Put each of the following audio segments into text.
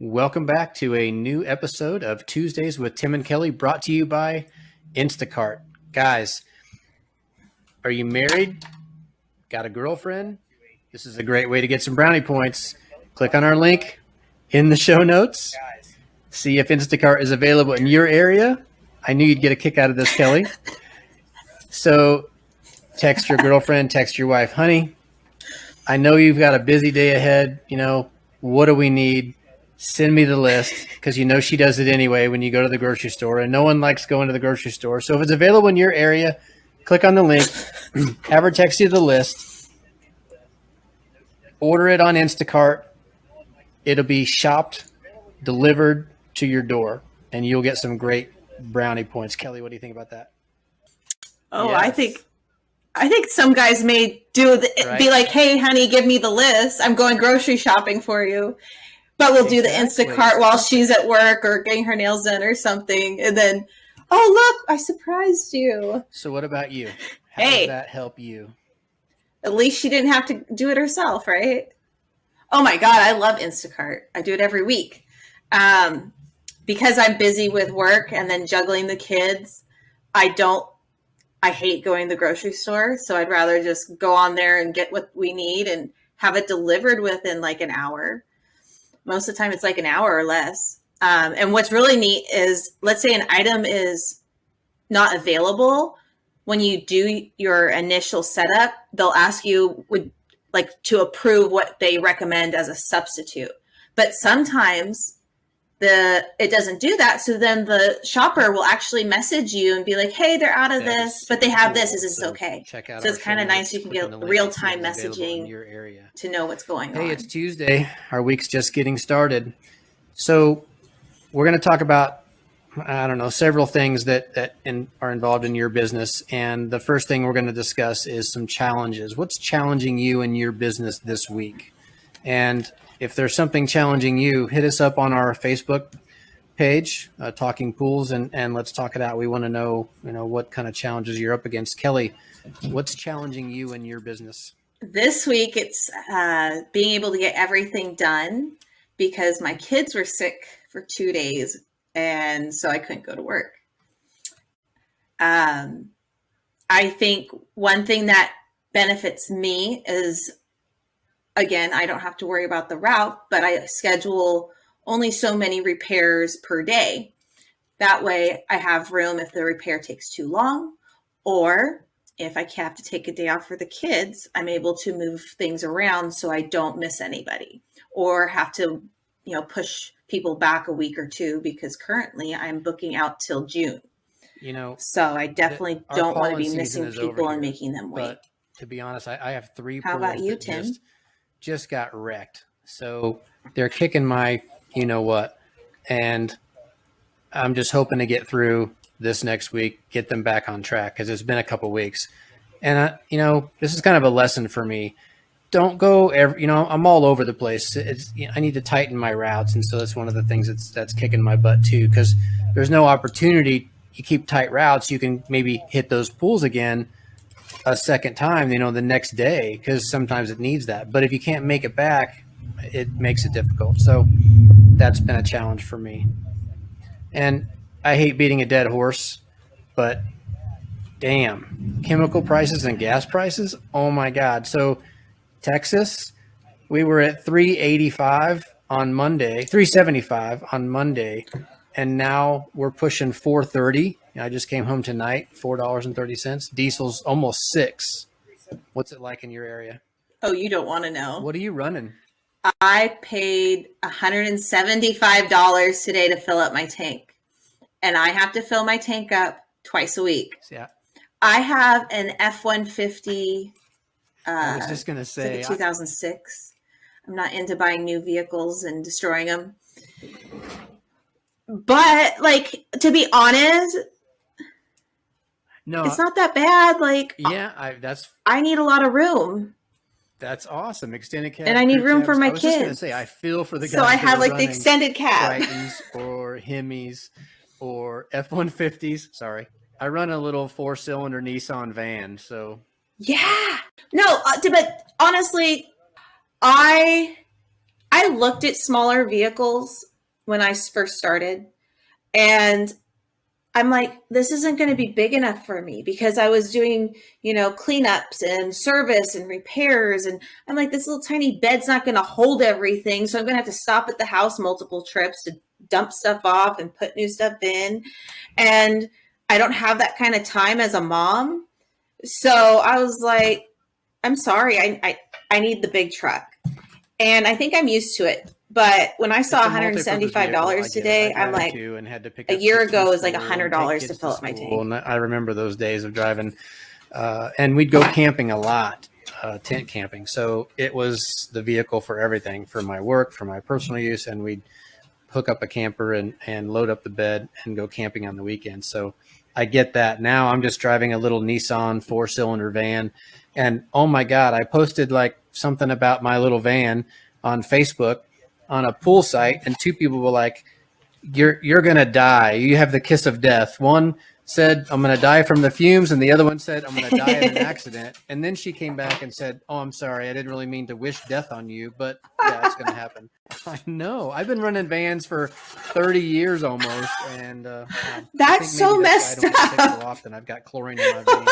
Welcome back to a new episode of Tuesdays with Tim and Kelly, brought to you by Instacart. Guys, are you married? Got a girlfriend? This is a great way to get some brownie points. Click on our link in the show notes. See if Instacart is available in your area. I knew you'd get a kick out of this, Kelly. So text your girlfriend, text your wife, honey, I know you've got a busy day ahead. What do we need? Send me the list, because she does it anyway when you go to the grocery store, and no one likes going to the grocery store. So if it's available in your area, click on the link, have her text you the list, order it on Instacart. It'll be shopped, delivered to your door, and you'll get some great brownie points. Kelly, what do you think about that? Oh, yes. I think some guys may be like, hey, honey, give me the list. I'm going grocery shopping for you. But we'll do the Instacart while she's at work or getting her nails done or something. And then, oh, look, I surprised you. So what about you? How does that help you? At least she didn't have to do it herself, right? Oh, my God, I love Instacart. I do it every week. Because I'm busy with work and then juggling the kids, I hate going to the grocery store. So I'd rather just go on there and get what we need and have it delivered within like an hour. Most of the time it's like an hour or less. And what's really neat is, let's say an item is not available. When you do your initial setup, they'll ask you to approve what they recommend as a substitute. But sometimes it doesn't do that. So then the shopper will actually message you and be like, hey, they're out of this, but they have this. Is this okay? Check out. So it's kind of nice. You can get real-time messaging in your area to know what's going on. Hey, it's Tuesday. Our week's just getting started. So we're going to talk about, several things that are involved in your business. And the first thing we're going to discuss is some challenges. What's challenging you in your business this week? And if there's something challenging you, hit us up on our Facebook page, Talking Pools, and let's talk it out. We want to know, what kind of challenges you're up against. Kelly, what's challenging you in your business? This week, it's being able to get everything done because my kids were sick for 2 days, and so I couldn't go to work. I think one thing that benefits me is, again, I don't have to worry about the route, but I schedule only so many repairs per day. That way I have room if the repair takes too long, or if I have to take a day off for the kids, I'm able to move things around so I don't miss anybody or have to, push people back a week or two, because currently I'm booking out till June. So I definitely don't want to be missing people and making them wait. But to be honest, I have 3 How about you, Tim? Just got wrecked. So they're kicking my what, and I'm just hoping to get through this next week, get them back on track, because it's been a couple weeks. And this is kind of a lesson for me. Don't go I'm all over the place. I need to tighten my routes, and so that's one of the things that's kicking my butt too, because there's no opportunity. You keep tight routes, you can maybe hit those pools again a second time, the next day, because sometimes it needs that. But if you can't make it back, it makes it difficult. So that's been a challenge for me. And I hate beating a dead horse, but damn, chemical prices and gas prices, oh my God. So Texas, we were at $3.85 on Monday, $3.75 on Monday, and now we're pushing $4.30. I just came home tonight, $4.30. Diesel's almost $6. What's it like in your area? Oh, you don't want to know. What are you running? I paid $175 today to fill up my tank. And I have to fill my tank up twice a week. Yeah. I have an F-150. I was just going to say. Like a 2006. I'm not into buying new vehicles and destroying them. But, to be honest, no, it's not that bad. I need a lot of room. That's awesome. Extended cab. And I need room for my kids. I was just going to say, I feel for the guys. So I have the extended cab. Tritons or Hemis or F-150s. Sorry. I run a little 4-cylinder Nissan van, so. Yeah. No, but honestly, I I looked at smaller vehicles when I first started, and I'm like, this isn't going to be big enough for me because I was doing, cleanups and service and repairs. And I'm like, this little tiny bed's not going to hold everything. So I'm going to have to stop at the house multiple trips to dump stuff off and put new stuff in. And I don't have that kind of time as a mom. So I was like, I'm sorry, I need the big truck. And I think I'm used to it. But when I saw $175 today, I'm like, and had to pick a up year kids from ago it was like school and $100 take to kids fill up my school. tank. And I remember those days of driving, and we'd go camping a lot, tent camping. So it was the vehicle for everything, for my work, for my personal use, and we'd hook up a camper and load up the bed and go camping on the weekends. So I get that. Now I'm just driving a little Nissan 4-cylinder van, and oh my God, I posted like something about my little van on Facebook on a pool site, and two people were like, you're gonna die. You have the kiss of death. One said, I'm gonna die from the fumes, and the other one said, I'm gonna die in an accident. And then she came back and said, oh, I'm sorry, I didn't really mean to wish death on you, but yeah, it's gonna happen. I know. I've been running vans for 30 years almost, and that's so messed up. So often I've got chlorine in my veins.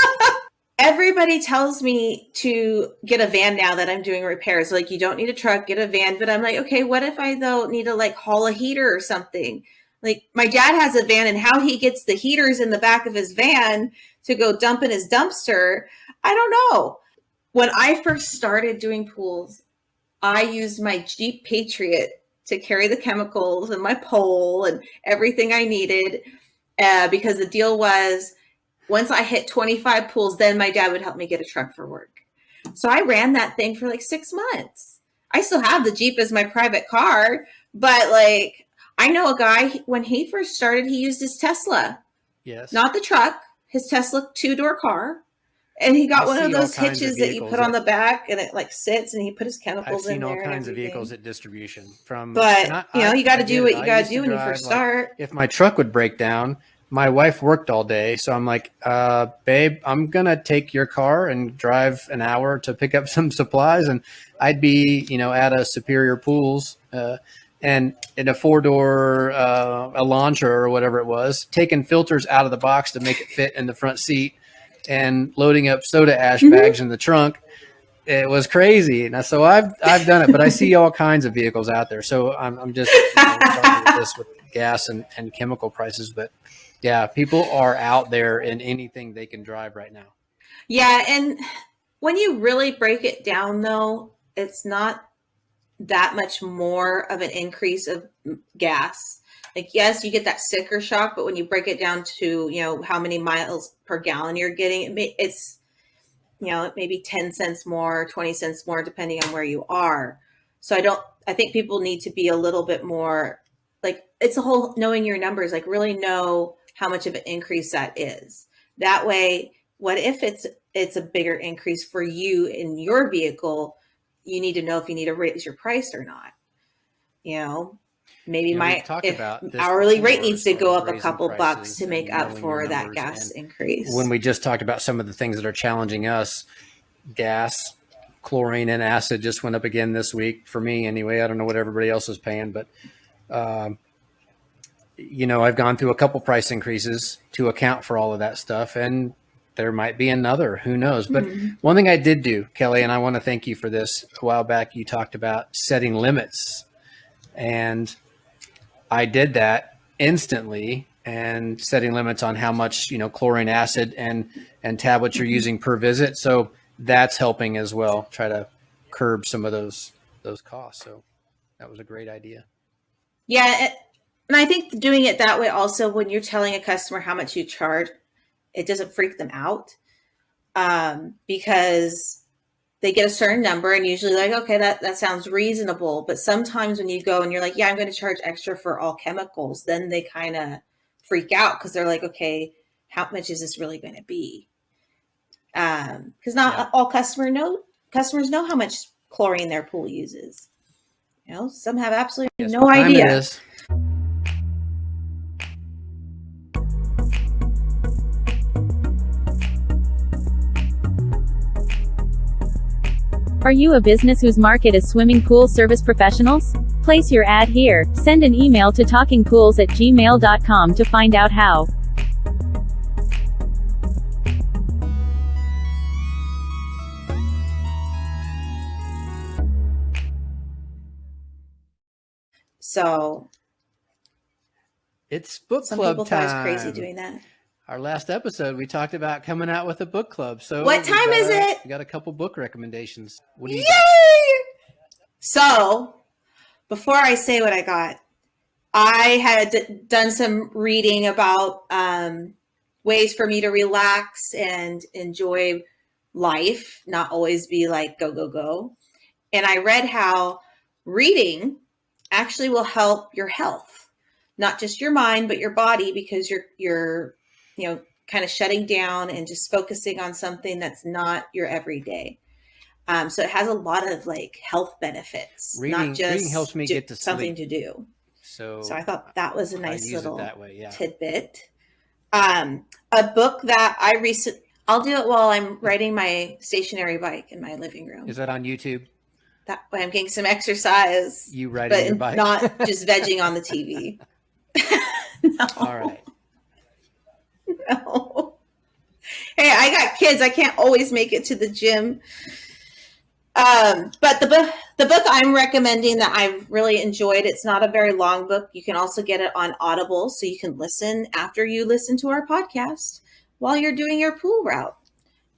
Everybody tells me to get a van now that I'm doing repairs. Like, you don't need a truck, get a van. But I'm like, okay, what if I though need to like haul a heater or something? Like, my dad has a van, and how he gets the heaters in the back of his van to go dump in his dumpster, I don't know. When I first started doing pools, I used my Jeep Patriot to carry the chemicals and my pole and everything I needed, because the deal was, once I hit 25 pools, then my dad would help me get a truck for work. So I ran that thing for like 6 months. I still have the Jeep as my private car, but like, I know a guy, when he first started, he used his Tesla. Yes. Not the truck, his Tesla 2-door car. And he got one of those hitches that you put on the back, and it like sits, and he put his chemicals in there. I've seen all kinds of vehicles at distribution from, but you got to do what you got to do when you first start. If my truck would break down, my wife worked all day, so I'm like, babe, I'm gonna take your car and drive an hour to pick up some supplies, and I'd be, at a Superior Pools, and in a 4-door a launcher or whatever it was, taking filters out of the box to make it fit in the front seat, and loading up soda ash bags in the trunk. It was crazy. And so I've done it, but I see all kinds of vehicles out there. So I'm just starting with this with gas and chemical prices, but yeah, people are out there in anything they can drive right now. Yeah. And when you really break it down though, it's not that much more of an increase of gas. Like, yes, you get that sticker shock, but when you break it down to, how many miles per gallon you're getting, it's, maybe 10 cents more, 20 cents more, depending on where you are. So I think people need to be a little bit more like, it's a whole knowing your numbers, like really know how much of an increase that is. That way, what if it's a bigger increase for you in your vehicle? You need to know if you need to raise your price or not. Maybe my hourly rate needs to go up a couple bucks to make up for that gas increase. When we just talked about some of the things that are challenging us, gas, chlorine, and acid just went up again this week for me anyway. I don't know what everybody else is paying, but I've gone through a couple price increases to account for all of that stuff, and there might be another, who knows? But one thing I did do, Kelly, and I want to thank you for this. A while back, you talked about setting limits, and I did that instantly, and setting limits on how much, chlorine, acid, and tablets you're using per visit. So that's helping as well, try to curb some of those costs. So that was a great idea. Yeah. And I think doing it that way also, when you're telling a customer how much you charge, it doesn't freak them out, because they get a certain number and usually like, okay, that sounds reasonable. But sometimes when you go and you're like, yeah, I'm going to charge extra for all chemicals, then they kind of freak out because they're like, okay, how much is this really going to be? Because not all customers know how much chlorine their pool uses. Some have absolutely no idea. Are you a business whose market is swimming pool service professionals? Place your ad here. Send an email to talkingpools@gmail.com to find out how. So It's book some club people thought I was crazy time. doing that. Our last episode, we talked about coming out with a book club. So What time is it? We got a couple book recommendations. What do you Yay! So before I say what I got, I had done some reading about ways for me to relax and enjoy life, not always be like go, go, go. And I read how reading actually will help your health, not just your mind, but your body, because you're kind of shutting down and just focusing on something that's not your everyday. So it has a lot of like health benefits, not just reading helps me get to something sleep. to do. So I thought that was a nice I use little it that way, yeah. tidbit. A book that I'll do it while I'm riding my stationary bike in my living room. Is that on YouTube? That way I'm getting some exercise. You riding your bike? Not just vegging on the TV. No. All right. No. Hey, I got kids. I can't always make it to the gym. But the book I'm recommending that I've really enjoyed, it's not a very long book. You can also get it on Audible, so you can listen after you listen to our podcast while you're doing your pool route.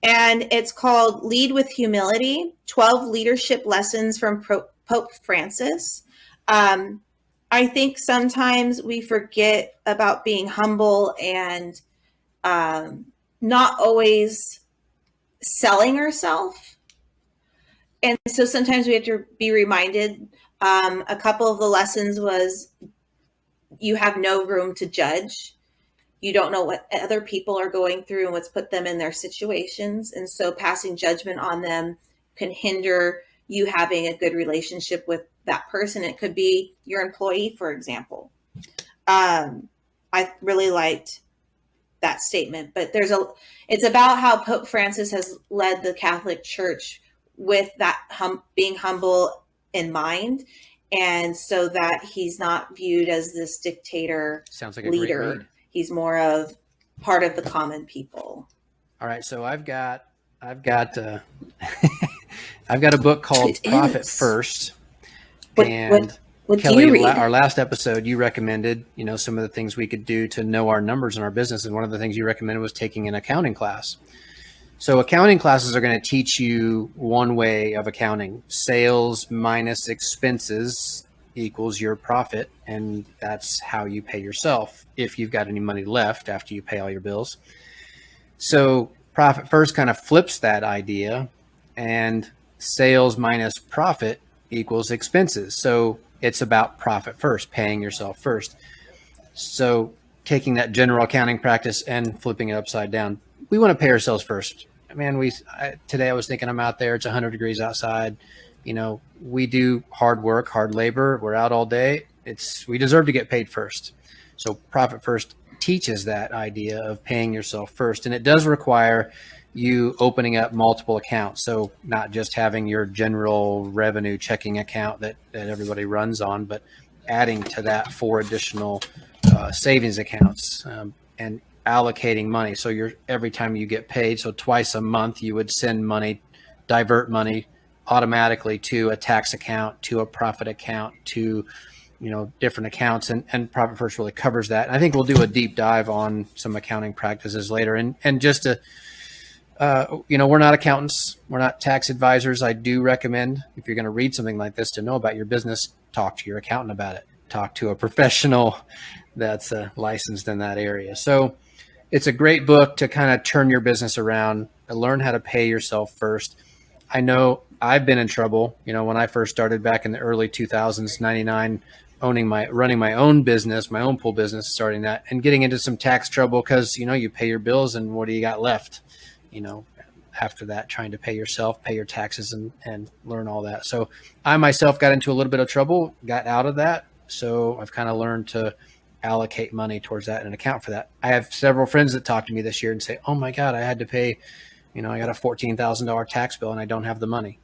And it's called Lead with Humility, 12 Leadership Lessons from Pope Francis. I think sometimes we forget about being humble and not always selling ourselves. And so sometimes we have to be reminded. A couple of the lessons was you have no room to judge. You don't know what other people are going through and what's put them in their situations. And so passing judgment on them can hinder you having a good relationship with that person. It could be your employee, for example. I really liked that statement, but it's about how Pope Francis has led the Catholic Church with that being humble in mind, and so that he's not viewed as this dictator. Sounds like a leader. great read. He's more of part of the common people. All right, so I've got I've got a book called Profit First, and what Kelly, do you read? Our last episode, you recommended some of the things we could do to know our numbers in our business, and one of the things you recommended was taking an accounting class. So accounting classes are going to teach you one way of accounting. Sales minus expenses equals your profit, and that's how you pay yourself if you've got any money left after you pay all your bills. So Profit First kind of flips that idea, and sales minus profit equals expenses. So it's about profit first, paying yourself first. So taking that general accounting practice and flipping it upside down, we want to pay ourselves first. Man, today I was thinking I'm out there, it's 100 degrees outside. We do hard work, hard labor. We're out all day. We deserve to get paid first. So Profit First teaches that idea of paying yourself first. And it does require you opening up multiple accounts. So not just having your general revenue checking account that everybody runs on, but adding to that 4 additional savings accounts and allocating money. So every time you get paid, so twice a month, you would send money, divert money automatically to a tax account, to a profit account, to different accounts, and Profit First really covers that. And I think we'll do a deep dive on some accounting practices later. And just to we're not accountants, we're not tax advisors. I do recommend, if you're going to read something like this to know about your business, talk to your accountant about it. Talk to a professional that's licensed in that area. So it's a great book to kind of turn your business around, to learn how to pay yourself first. I know I've been in trouble, when I first started back in the early 2000s, 99, running my own business, my own pool business, starting that, and getting into some tax trouble because, you pay your bills and what do you got left? After that, trying to pay yourself, pay your taxes and learn all that. So I myself got into a little bit of trouble, got out of that. So I've kind of learned to allocate money towards that and account for that. I have several friends that talk to me this year and say, oh my God, I had to pay, I got a $14,000 tax bill and I don't have the money.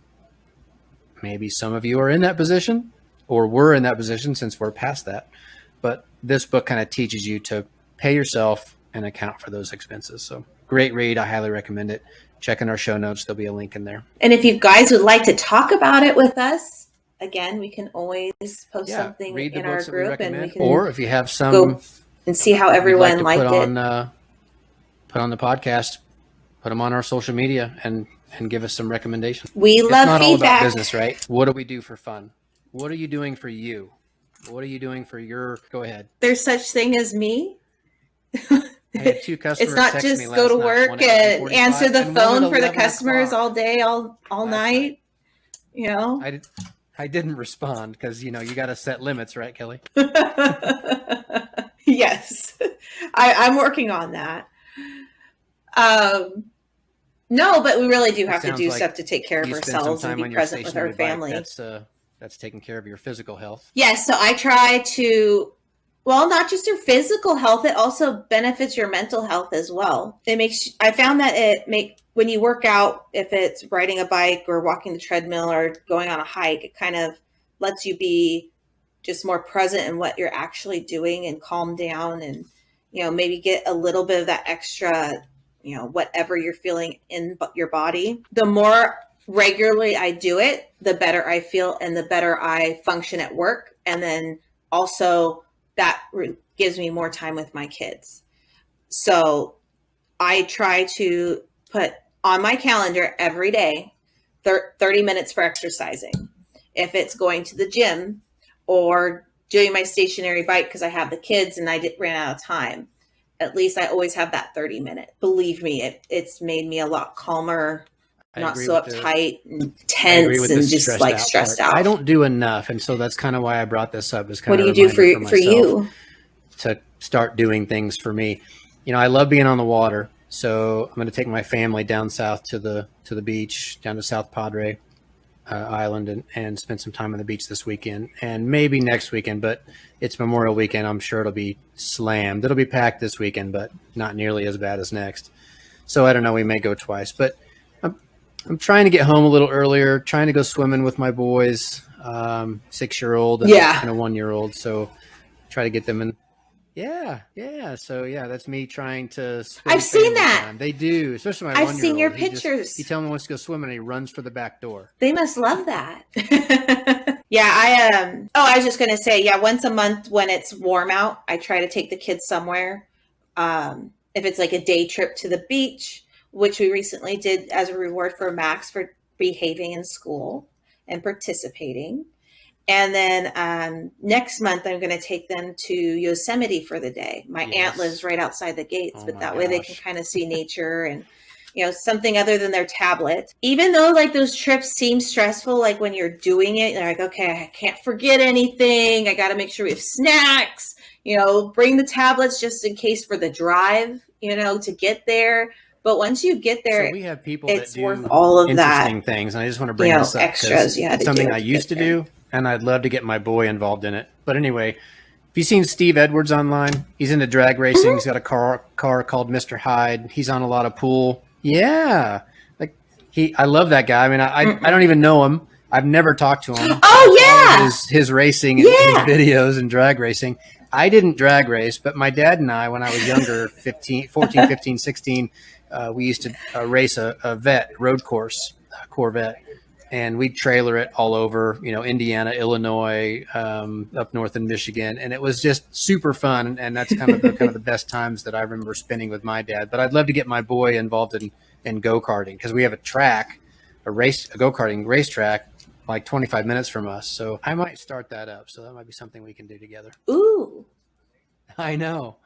maybe some of you are in that position or were in that position since we're past that. But this book kind of teaches you to pay yourself and account for those expenses. So great read. I highly recommend it. Check in our show notes. There'll be a link in there. And if you guys would like to talk about it with us, again, we can always post something in our group, and we can, or if you have some, go and see how everyone liked it. Put on the podcast, put them on our social media, and give us some recommendations. We love feedback. It's not all about business, right? What do we do for fun? What are you doing for you? What are you doing for your? Go ahead. There's such thing as me. I had 2 customers. It's not text just me go to work and answer the phone for the customers o'clock. all day, all night. You know, I didn't respond because you got to set limits, right, Kelly? Yes, I'm working on that. No, but we really do have to do stuff to take care of ourselves and be present with our family. That's taking care of your physical health. Yes, so I try to. Well, not just your physical health, it also benefits your mental health as well. I found that when you work out, if it's riding a bike or walking the treadmill or going on a hike, it kind of lets you be just more present in what you're actually doing and calm down and, maybe get a little bit of that extra, whatever you're feeling in your body. The more regularly I do it, the better I feel and the better I function at work. And then also, that gives me more time with my kids. So I try to put on my calendar every day 30 minutes for exercising. If it's going to the gym or doing my stationary bike because I have the kids and I ran out of time, at least I always have that 30 minutes. Believe me, it's made me a lot calmer, not so uptight and tense and just stressed out. I don't do enough. And so that's kind of why I brought this up. What do you do for you? To start doing things for me. I love being on the water. So I'm going to take my family down south to the beach, down to South Padre Island and spend some time on the beach this weekend and maybe next weekend, but it's Memorial Weekend. I'm sure it'll be slammed. It'll be packed this weekend, but not nearly as bad as next. So I don't know. We may go twice, but I'm trying to get home a little earlier, trying to go swimming with my boys, 6-year-old and a 1-year-old. So try to get them in. Yeah. So that's me trying to. I've seen that. Time. They do, especially my 1-year-old. I've seen your pictures. He tells me he wants to go swimming and he runs for the back door. They must love that. Yeah, I was just going to say, once a month when it's warm out, I try to take the kids somewhere. If it's like a day trip to the beach, which we recently did as a reward for Max for behaving in school and participating. And then next month, I'm going to take them to Yosemite for the day. My aunt lives right outside the gates, but that way they can kind of see nature and, something other than their tablet. Even though like those trips seem stressful, like when you're doing it, you're like, okay, I can't forget anything. I got to make sure we have snacks, bring the tablets just in case for the drive, to get there. But once you get there, so we have people that do worth all of interesting that, things. And I just want to bring this up extras. It's something I used to do, and I'd love to get my boy involved in it. But anyway, have you seen Steve Edwards online? He's into drag racing. Mm-hmm. He's got a car called Mr. Hyde. He's on a lot of pool. Yeah. I love that guy. I mean, I don't even know him. I've never talked to him. Oh, yeah. His racing and his videos and drag racing. I didn't drag race, but my dad and I, when I was younger, 14, 15, 16, we used to race a road course, Corvette, and we'd trailer it all over, Indiana, Illinois, up north in Michigan. And it was just super fun. And that's kind of the best times that I remember spending with my dad. But I'd love to get my boy involved in go-karting because we have a go-karting racetrack like 25 minutes from us. So I might start that up. So that might be something we can do together. Ooh. I know.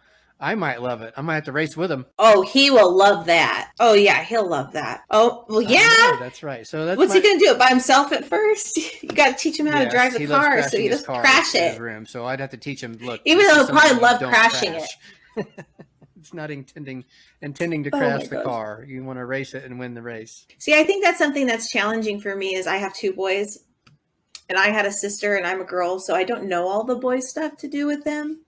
I might love it. I might have to race with him. Oh, he will love that. Oh, yeah, he'll love that. Oh, well, yeah. That's right. So what's he going to do? It by himself at first? You got to teach him how to drive the car, so he doesn't crash it. His room. So I'd have to teach him. Look, even though he'll probably love crashing it. It's not intending to crash the car. You want to race it and win the race. See, I think that's something that's challenging for me. Is I have 2 boys, and I had a sister, and I'm a girl, so I don't know all the boy stuff to do with them.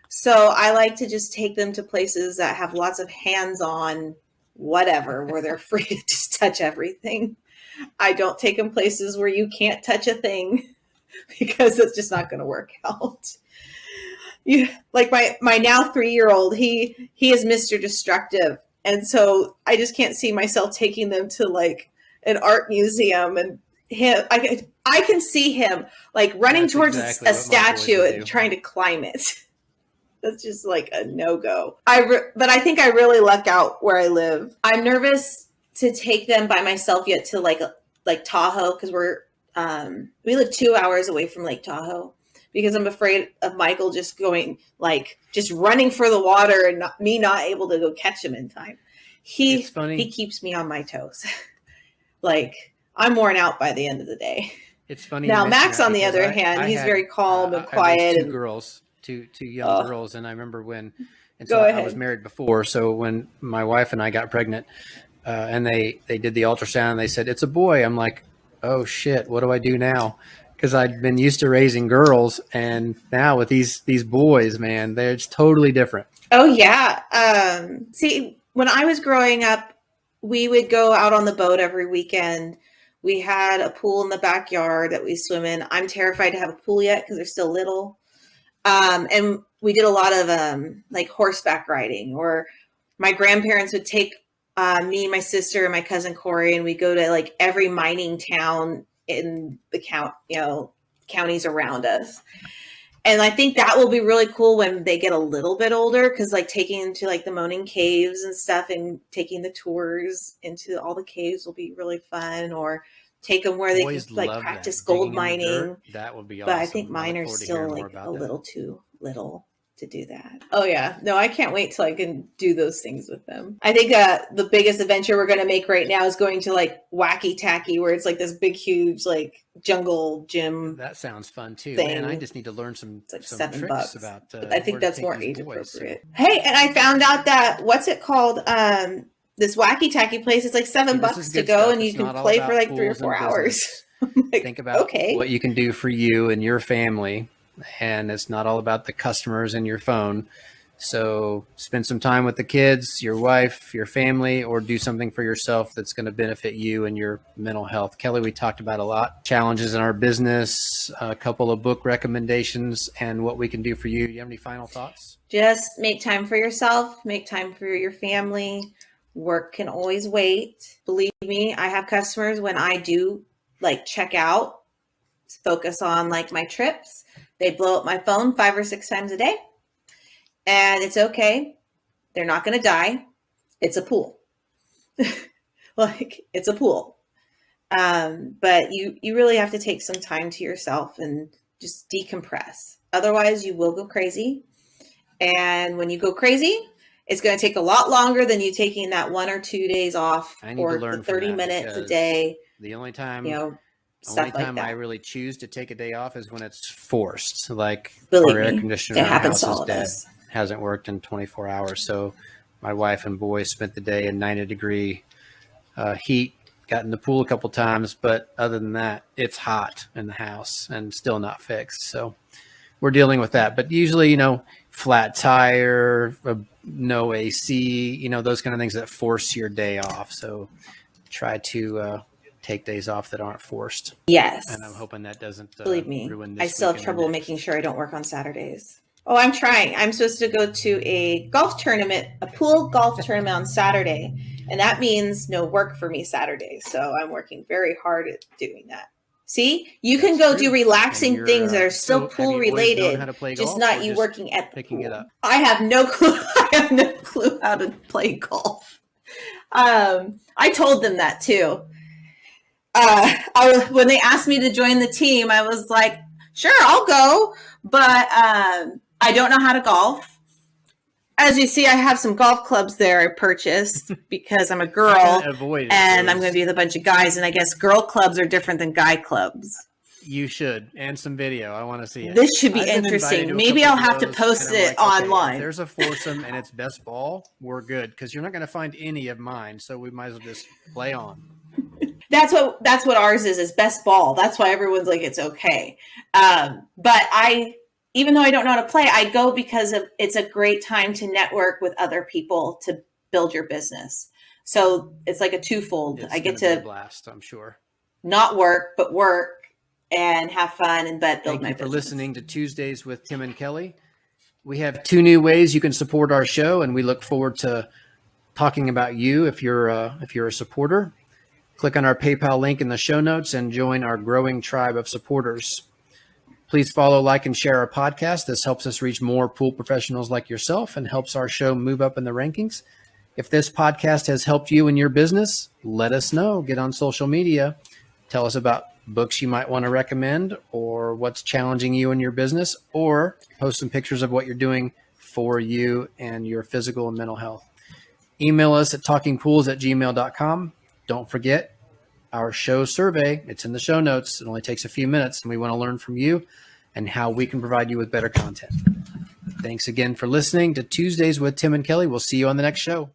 So I like to just take them to places that have lots of hands-on whatever, where they're free to just touch everything. I don't take them places where you can't touch a thing because it's just not going to work out. Like my now 3-year-old, he is Mr. Destructive. And so I just can't see myself taking them to like an art museum and I can see him like running That's towards exactly a what my boys statue would and do. trying to climb it. That's just like a no-go. But I think I really luck out where I live. I'm nervous to take them by myself yet to like Tahoe because we live 2 hours away from Lake Tahoe because I'm afraid of Michael just going just running for the water and me not able to go catch him in time. It's funny. He keeps me on my toes. Like I'm worn out by the end of the day. It's funny. Now Max, on the other hand, he's very calm and quiet. I raised two and girls, two young girls, and I remember when. And Go so ahead. I was married before, so when my wife and I got pregnant, and they did the ultrasound, and they said it's a boy. I'm like, oh shit, what do I do now? Because I'd been used to raising girls, and now with these boys, man, they're just totally different. Oh yeah. See, when I was growing up, we would go out on the boat every weekend. We had a pool in the backyard that we swim in. I'm terrified to have a pool yet because they're still little. And we did a lot of like horseback riding, or my grandparents would take me, my sister, and my cousin Corey, and we go to like every mining town in the counties around us. And I think that will be really cool when they get a little bit older, because like taking them to like the Moaning Caves and stuff and taking the tours into all the caves will be really fun, or take them where Boys they can like love practice that. gold Digging in the mining. dirt, that would be awesome. But I think I mine look are forward to still hearing more like about a that. little too little to do that. Oh yeah. No, I can't wait till I can do those things with them. I think the biggest adventure we're going to make right now is going to like Wacky Tacky, where it's like this big, huge, like jungle gym. That sounds fun too. thing. Man, I just need to learn some It's like some $7. tricks about. But I think where to that's take more these age boys. appropriate. Hey, and I found out that what's it called? This Wacky Tacky place is like $7 to go, and you can play for like 3 or 4 hours. Like, think about okay, what you can do for you and your family, and it's not all about the customers and your phone. So spend some time with the kids, your wife, your family, or do something for yourself that's going to benefit you and your mental health. Kelli, we talked about a lot. Challenges in our business, a couple of book recommendations, and what we can do for you. Do you have any final thoughts? Just make time for yourself. Make time for your family. Work can always wait. Believe me, I have customers when I do like check out, focus on like my trips. They blow up my phone 5 or 6 times a day. And it's okay. They're not going to die. It's a pool. Like, it's a pool. But you really have to take some time to yourself and just decompress. Otherwise, you will go crazy. And when you go crazy, it's going to take a lot longer than you taking that 1 or 2 days off, or the 30 minutes a day. The only time, stuff like that. I really choose to take a day off is when it's forced. Like Believe our air me, conditioner it in our happens house to is all of dead. us. Hasn't worked in 24 hours. So my wife and boys spent the day in 90-degree heat, got in the pool a couple times, but other than that, it's hot in the house and still not fixed. So we're dealing with that. But usually, flat tire, no AC, those kind of things that force your day off. So try to take days off that aren't forced. Yes. And I'm hoping that doesn't Believe me, ruin this. I still have trouble making sure I don't work on Saturdays. Oh, I'm trying. I'm supposed to go to a golf tournament, a pool golf tournament on Saturday. And that means no work for me Saturday. So I'm working very hard at doing that. See, you can go do relaxing things that are still pool related, just not you working at the pool. It up? I have no clue. I have no clue how to play golf. I told them that too. When they asked me to join the team, I was like, sure, I'll go, but I don't know how to golf. As you see, I have some golf clubs there I purchased because I'm a girl, and I'm going to be with a bunch of guys, and I guess girl clubs are different than guy clubs. You should, and some video. I want to see it. This should be interesting. Maybe I'll have to post it online. If there's a foursome and it's best ball, we're good, because you're not going to find any of mine, so we might as well just play on. That's what ours is best ball. That's why everyone's like, it's okay. But even though I don't know how to play, I go because it's a great time to network with other people to build your business. So it's like a twofold. I get to blast, I'm sure. not work, but work and have fun and build Thank my you for business. listening to Tuesdays with Tim and Kelly. We have 2 new ways you can support our show, and we look forward to talking about you if you're a supporter. Click on our PayPal link in the show notes and join our growing tribe of supporters. Please follow, like, and share our podcast. This helps us reach more pool professionals like yourself and helps our show move up in the rankings. If this podcast has helped you in your business, let us know. Get on social media. Tell us about books you might want to recommend or what's challenging you in your business, or post some pictures of what you're doing for you and your physical and mental health. Email us at talkingpools@gmail.com. Don't forget our show survey. It's in the show notes. It only takes a few minutes, and we want to learn from you and how we can provide you with better content. Thanks again for listening to Tuesdays with Tim and Kelly. We'll see you on the next show.